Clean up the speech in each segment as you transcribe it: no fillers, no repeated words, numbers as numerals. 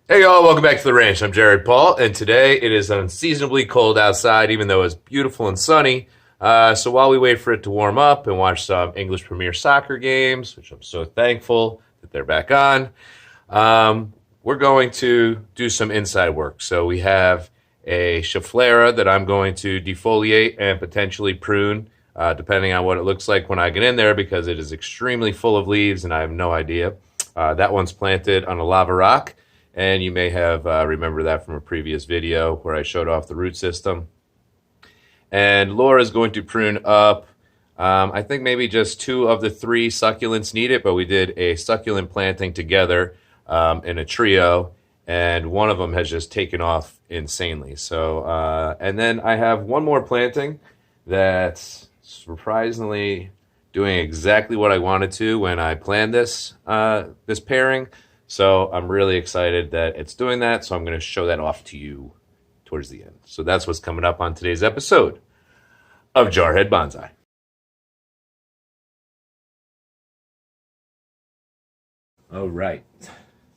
Hey y'all, welcome back to the ranch. I'm Jared Paul, and today it is unseasonably cold outside, even though it's beautiful and sunny. So while we wait for it to warm up and watch some English Premier Soccer games, which I'm so thankful that they're back on, we're going to do some inside work. So we have a Schefflera that I'm going to defoliate and potentially prune, depending on what it looks like when I get in there, because it is extremely full of leaves and I have no idea. That one's planted on a lava rock. And you may have remember that from a previous video where I showed off the root system. And Laura's going to prune up, I think maybe just 2 of the 3 succulents need it, but we did a succulent planting together in a trio, and one of them has just taken off insanely. So, and then I have one more planting that's surprisingly doing exactly what I wanted to when I planned this pairing. So I'm really excited that it's doing that. So I'm going to show that off to you towards the end. So that's what's coming up on today's episode of Jarhead Bonsai. All right.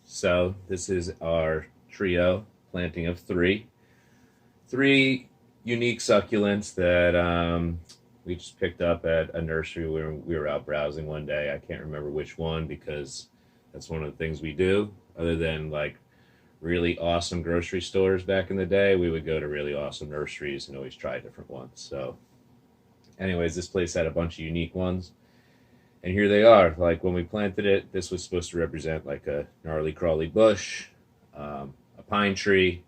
So this is our trio planting of 3. 3 unique succulents that we just picked up at a nursery where we were out browsing one day. I can't remember which one because that's one of the things we do. Other than like really awesome grocery stores back in the day, we would go to really awesome nurseries and always try different ones. So anyways, this place had a bunch of unique ones. And here they are. Like when we planted it, this was supposed to represent like a gnarly crawly bush, a pine tree,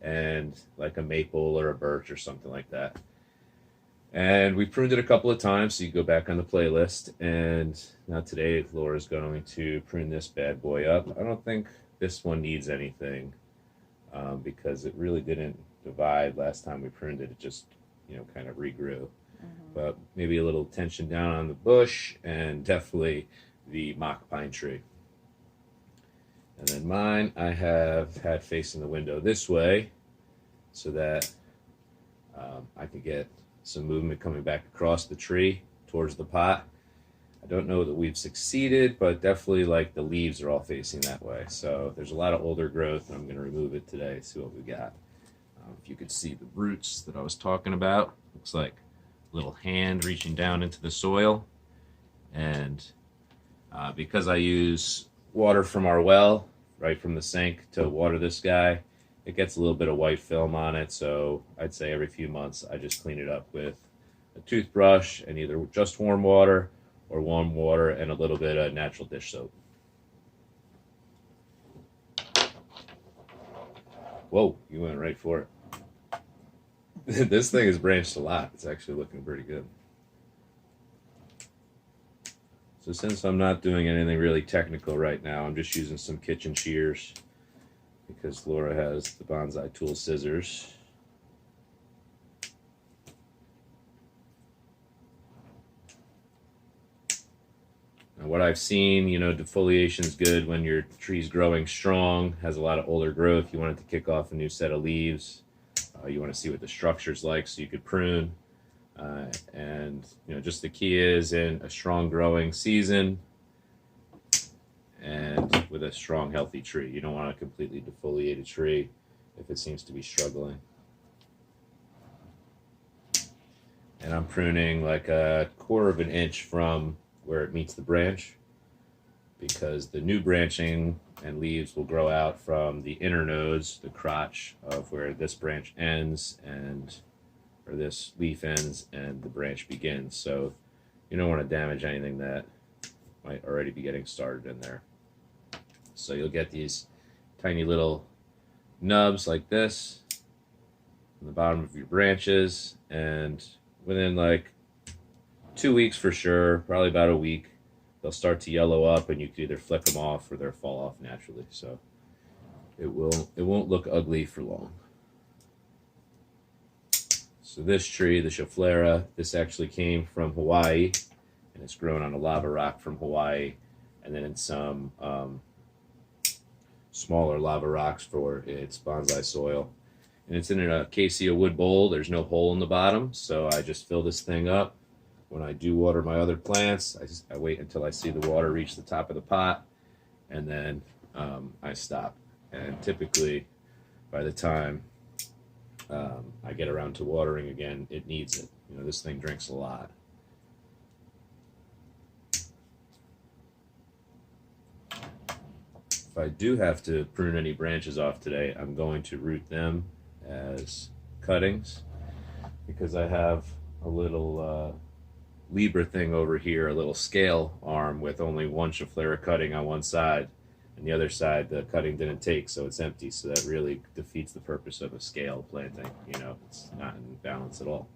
and like a maple or a birch or something like that. And we pruned it a couple of times, so you go back on the playlist. And now today, Laura's going to prune this bad boy up. I don't think this one needs anything because it really didn't divide last time we pruned it. It just, kind of regrew. But maybe a little tension down on the bush and definitely the mock pine tree. And then mine, I have had facing the window this way so that I can get some movement coming back across the tree towards the pot. I don't know that we've succeeded, but definitely like the leaves are all facing that way. So there's a lot of older growth, and I'm going to remove it today, see what we got. If you could see the roots that I was talking about, looks like a little hand reaching down into the soil. And because I use water from our well, right from the sink to water this guy, it gets a little bit of white film on it, so I'd say every few months I just clean it up with a toothbrush and either just warm water or warm water and a little bit of natural dish soap. Whoa, you went right for it. This thing has branched a lot. It's actually looking pretty good. So since I'm not doing anything really technical right now, I'm just using some kitchen shears, because Laura has the Bonsai tool scissors. Now what I've seen, defoliation is good when your tree's growing strong, has a lot of older growth. You want it to kick off a new set of leaves. You want to see what the structure's like so you could prune. And just the key is in a strong growing season and with a strong, healthy tree. You don't want a completely defoliated tree if it seems to be struggling. And I'm pruning like a 1/4 of an inch from where it meets the branch, because the new branching and leaves will grow out from the inner nodes, the crotch of where this branch ends or this leaf ends and the branch begins. So you don't want to damage anything that might already be getting started in there. So you'll get these tiny little nubs like this on the bottom of your branches, and within like 2 weeks for sure, probably about a week, they'll start to yellow up, and you can either flick them off or they'll fall off naturally. So it won't look ugly for long. So this tree, the Schefflera, this actually came from Hawaii, and it's grown on a lava rock from Hawaii, and then in some smaller lava rocks for its bonsai soil. And it's in an acacia wood bowl. There's no hole in the bottom, so I just fill this thing up. When I do water my other plants, I wait until I see the water reach the top of the pot, and then I stop. And typically, by the time I get around to watering again, it needs it. You know, this thing drinks a lot. If I do have to prune any branches off today, I'm going to root them as cuttings, because I have a little Libra thing over here, a little scale arm with only one Schefflera cutting on one side, and the other side the cutting didn't take, so it's empty. So that really defeats the purpose of a scale planting. You know, it's not in balance at all.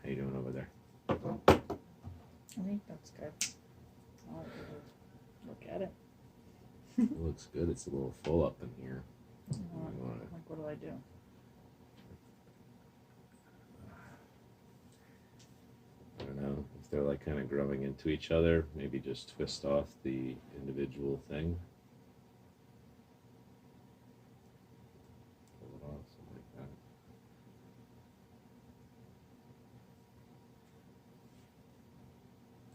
How you doing over there? I think that's good. I'll look at it. It looks good. It's a little full up in here. Like, what do I do? I don't know if they're like kind of growing into each other. Maybe just twist off the individual thing. Pull it off, something like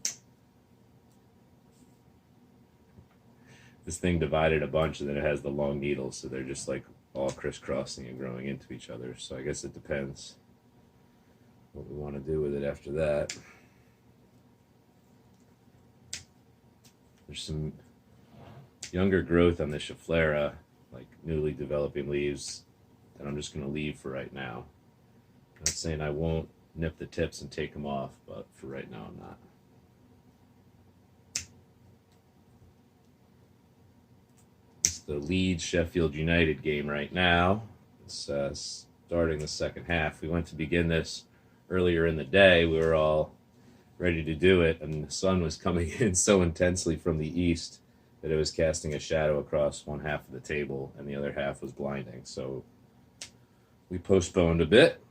that. This thing divided a bunch, and then it has the long needles, so they're just like all crisscrossing and growing into each other. So I guess it depends what we want to do with it after that. There's some younger growth on the Schefflera, like newly developing leaves, that I'm just going to leave for right now. I'm not saying I won't nip the tips and take them off, but for right now I'm not. It's the Leeds Sheffield United game right now. It's starting the second half. We went to begin this earlier in the day. We were all ready to do it, and the sun was coming in so intensely from the east that it was casting a shadow across one half of the table, and the other half was blinding. So we postponed a bit,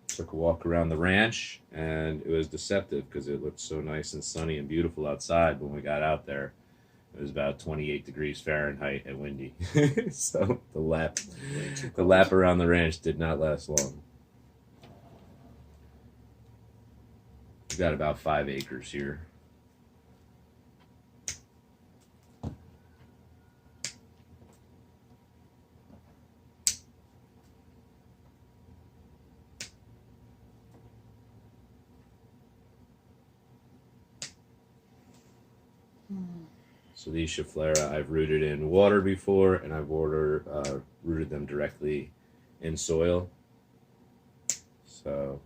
took a walk around the ranch, and it was deceptive because it looked so nice and sunny and beautiful outside. When we got out there, it was about 28 degrees Fahrenheit and windy. So the lap around the ranch did not last long. We've got about 5 acres here. So these Schefflera I've rooted in water before, and I've rooted them directly in soil. So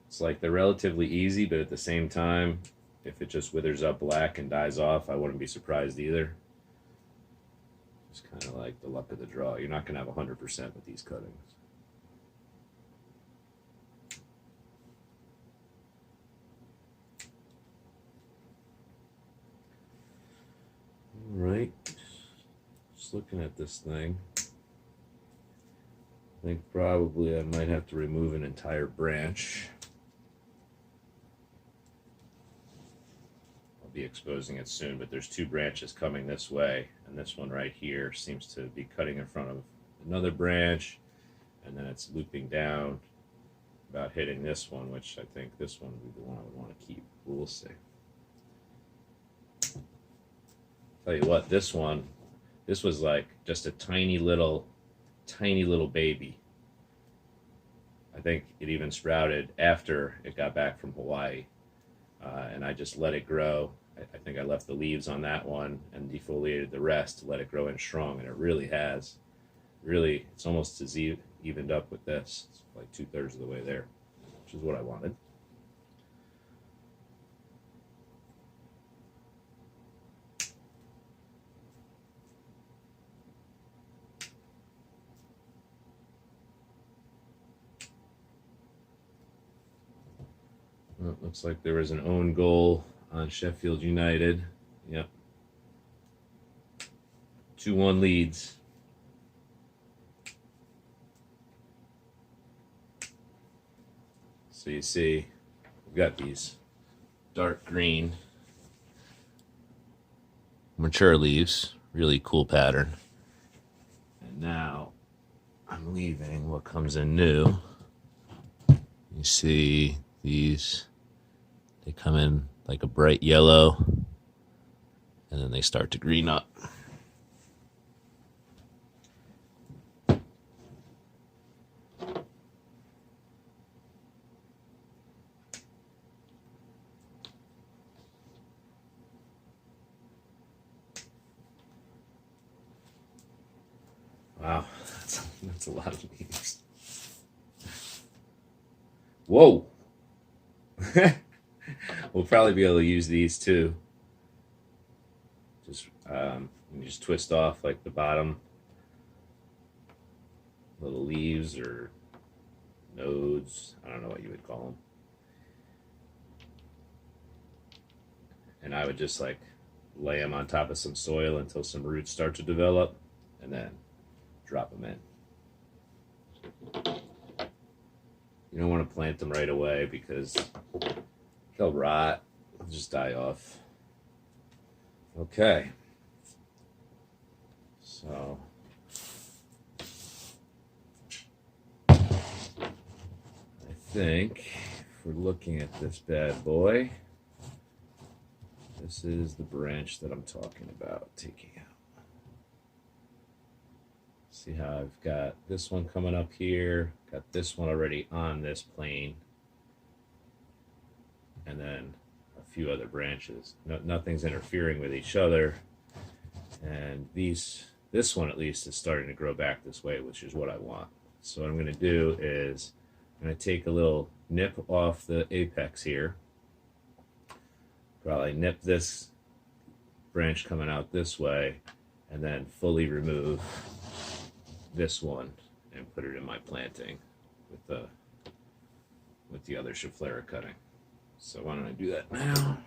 it's like they're relatively easy, but at the same time, if it just withers up black and dies off, I wouldn't be surprised either. It's kind of like the luck of the draw. You're not going to have 100% with these cuttings. All right, just looking at this thing, I think probably I might have to remove an entire branch. I'll be exposing it soon, but there's 2 branches coming this way, and this one right here seems to be cutting in front of another branch, and then it's looping down, about hitting this one, which I think this one would be the one I would want to keep. We'll see. Tell you what, this was like just a tiny little baby. I think it even sprouted after it got back from Hawaii, and I just let it grow. I think I left the leaves on that one and defoliated the rest to let it grow in strong, and it really has. Really, it's almost as evened up with this. It's like 2/3 of the way there, which is what I wanted. Well, it looks like there was an own goal on Sheffield United. Yep. 2-1 leads. So you see, we've got these dark green mature leaves, really cool pattern. And now I'm leaving what comes in new. You see these, they come in like a bright yellow, and then they start to green up. Wow, that's a lot of leaves. Whoa! We'll probably be able to use these too. Just you just twist off like the bottom little leaves or nodes. I don't know what you would call them. And I would just like lay them on top of some soil until some roots start to develop, and then drop them in. You don't want to plant them right away because they'll rot, they'll just die off. Okay. So I think if we're looking at this bad boy, this is the branch that I'm talking about taking out. See how I've got this one coming up here, got this one already on this plane, and then a few other branches. Nothing's interfering with each other, and this one at least is starting to grow back this way, which is what I want. So what I'm going to do is I'm going to take a little nip off the apex here. Probably nip this branch coming out this way, and then fully remove this one and put it in my planting with the other Schefflera cutting. So why don't I do that now? I'm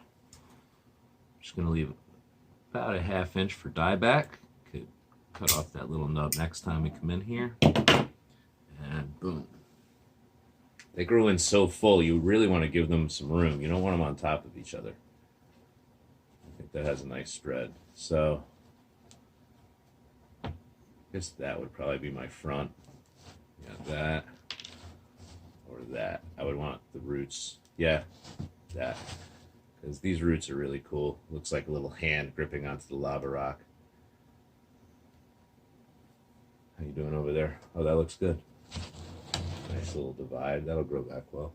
just going to leave about a ½ inch for dieback. Could cut off that little nub next time we come in here. And boom. They grow in so full, you really want to give them some room. You don't want them on top of each other. I think that has a nice spread. So I guess that would probably be my front. Yeah, that or that. I would want the roots. Yeah, that. Because these roots are really cool. Looks like a little hand gripping onto the lava rock. How you doing over there? Oh, that looks good. Nice little divide. That'll grow back well.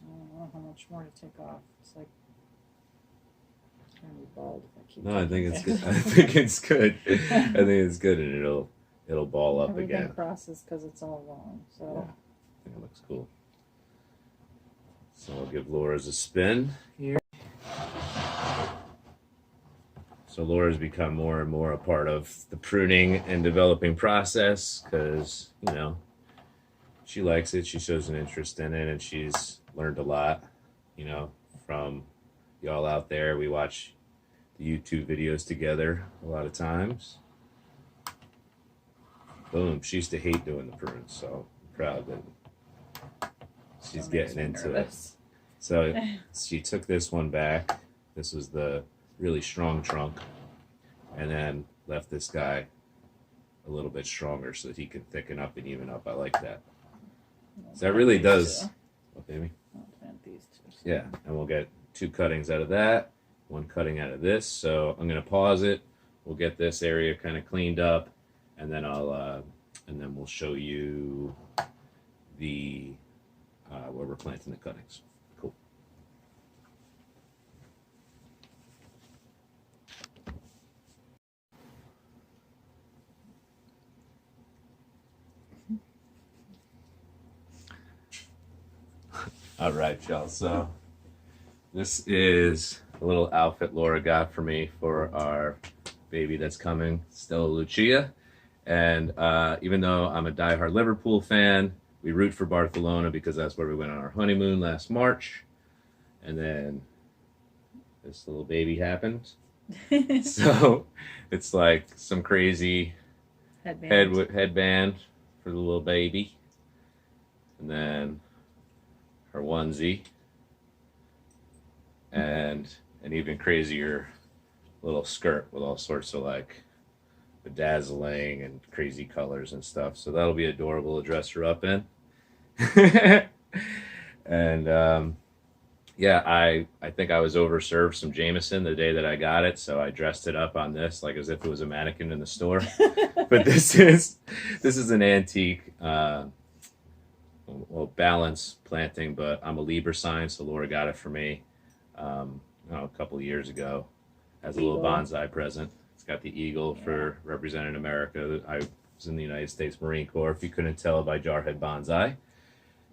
I don't know how much more to take off. It's like it's gonna be bald if I keep. No, I think it's good. I think it's good. I think it's good, and it'll ball up Everything again. crosses because it's all long. So yeah, I think it looks cool. So I'll give Laura's a spin here. So Laura's become more and more a part of the pruning and developing process because, you know, she likes it. She shows an interest in it, and she's learned a lot, you know, from y'all out there. We watch the YouTube videos together a lot of times. Boom. She used to hate doing the prunes, so I'm proud that she's getting into it. So she took this one back. This was the really strong trunk, and then left this guy a little bit stronger so that he can thicken up and even up. I like that. So that really does. What, baby? I'll plant these two. So. Yeah, and we'll get 2 cuttings out of that, 1 cutting out of this. So I'm gonna pause it. We'll get this area kind of cleaned up, and then and then we'll show you the where we're planting the cuttings. Cool. All right, y'all. So this is a little outfit Laura got for me for our baby that's coming, Stella Lucia. And even though I'm a diehard Liverpool fan, we root for Barcelona because that's where we went on our honeymoon last March. And then this little baby happened. So it's like some crazy headband for the little baby. And then her onesie. And an even crazier little skirt with all sorts of like bedazzling and crazy colors and stuff. So that'll be adorable to dress her up in. And yeah, I think I was overserved some Jameson the day that I got it, so I dressed it up on this like as if it was a mannequin in the store. But this is an antique balance planting, but I'm a Libra sign, so Laura got it for me a couple of years ago as a little bonsai present. It's got the eagle for representing America. I was in the United States Marine Corps, if you couldn't tell by Jarhead Bonsai.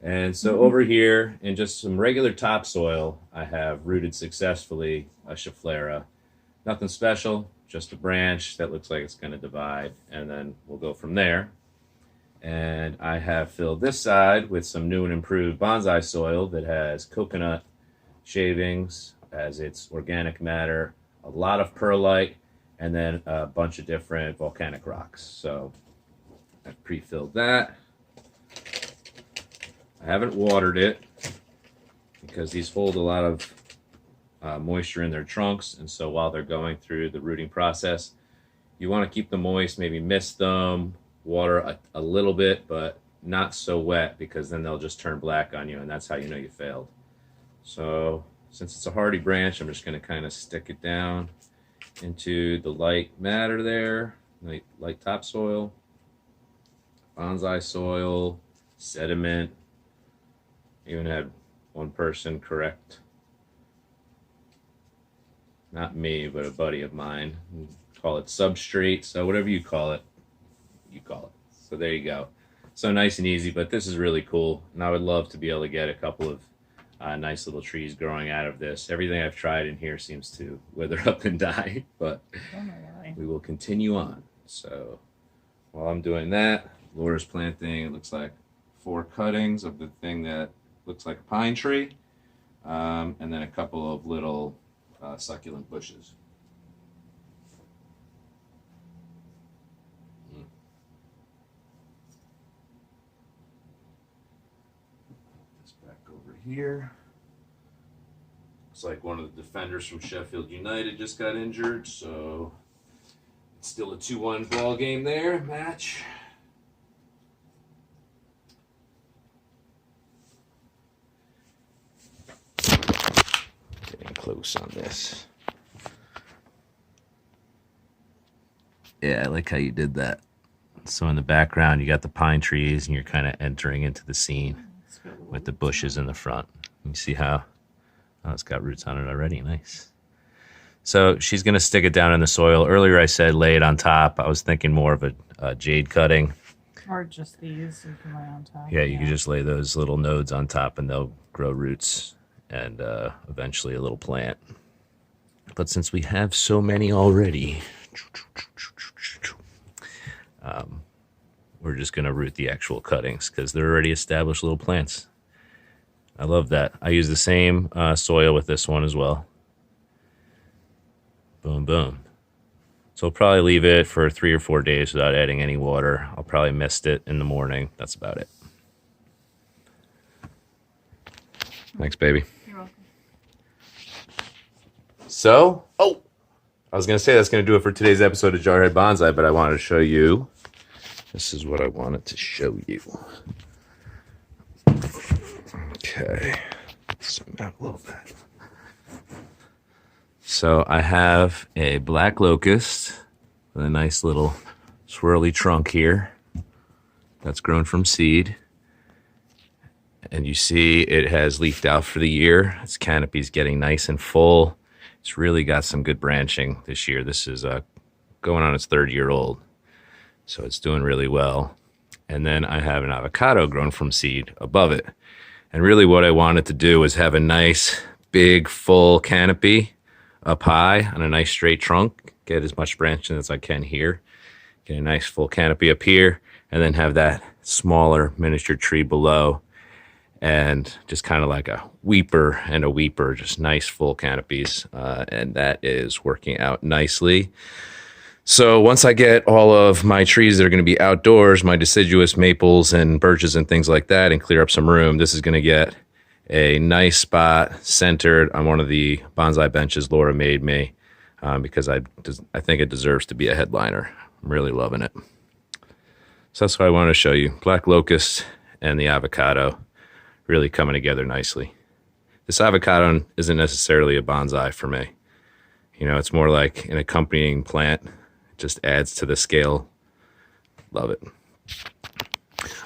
And so over here, in just some regular topsoil, I have rooted successfully a Schefflera. Nothing special, just a branch that looks like it's going to divide, and then we'll go from there. And I have filled this side with some new and improved bonsai soil that has coconut shavings as its organic matter, a lot of perlite, and then a bunch of different volcanic rocks. So I've pre-filled that. I haven't watered it because these hold a lot of moisture in their trunks, and so while they're going through the rooting process, you want to keep them moist, maybe mist them, water a little bit, but not so wet, because then they'll just turn black on you, and that's how you know you failed. So since it's a hardy branch, I'm just going to kind of stick it down into the light matter there, light topsoil, bonsai soil, sediment. Even had one person correct, not me, but a buddy of mine, call it substrate. So whatever you call it, you call it. So there you go. So nice and easy, but this is really cool. And I would love to be able to get a couple of nice little trees growing out of this. Everything I've tried in here seems to wither up and die, but we will continue on. So while I'm doing that, Laura's planting, it looks like 4 cuttings of the thing that looks like a pine tree, and then a couple of little succulent bushes. This back over here. Looks like one of the defenders from Sheffield United just got injured, so it's still a 2-1 ball game there, match. Close on this. Yeah, I like how you did that. So in the background, you got the pine trees, and you're kind of entering into the scene with the bushes in the front. You see how it's got roots on it already. Nice. So she's going to stick it down in the soil. Earlier I said lay it on top. I was thinking more of a jade cutting. Or just these, you can lay on top. Yeah, you can just lay those little nodes on top, and they'll grow roots and eventually a little plant. But since we have so many already, we're just going to root the actual cuttings because they're already established little plants. I love that. I use the same soil with this one as well. Boom, boom. So I'll probably leave it for 3 or 4 days without adding any water. I'll probably mist it in the morning. That's about it. Thanks, baby. You're welcome. So, I was going to say that's going to do it for today's episode of Jarhead Bonsai, but I wanted to show you. This is what I wanted to show you. Okay. Zoom out a little bit. So I have a black locust with a nice little swirly trunk here that's grown from seed. And you see it has leafed out for the year. Its canopy's getting nice and full. It's really got some good branching this year. This is going on its 3rd year old. So it's doing really well. And then I have an avocado grown from seed above it. And really what I wanted to do was have a nice, big, full canopy up high on a nice straight trunk. Get as much branching as I can here. Get a nice full canopy up here. And then have that smaller miniature tree below. And just kind of like a weeper and a weeper, just nice full canopies. And that is working out nicely. So once I get all of my trees that are going to be outdoors, my deciduous maples and birches and things like that, and clear up some room, this is going to get a nice spot centered on one of the bonsai benches Laura made me, because I think it deserves to be a headliner. I'm really loving it. So that's what I wanted to show you. Black locust and the avocado really coming together nicely. This avocado isn't necessarily a bonsai for me. You know, it's more like an accompanying plant. It just adds to the scale. Love it.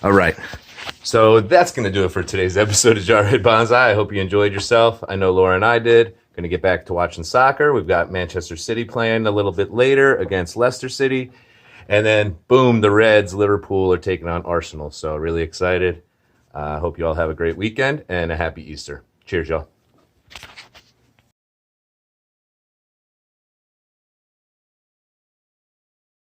All right. So that's going to do it for today's episode of Jarhead Bonsai. I hope you enjoyed yourself. I know Laura and I did. Going to get back to watching soccer. We've got Manchester City playing a little bit later against Leicester City. And then, boom, the Reds, Liverpool are taking on Arsenal. So really excited. Hope you all have a great weekend and a happy Easter. Cheers, y'all.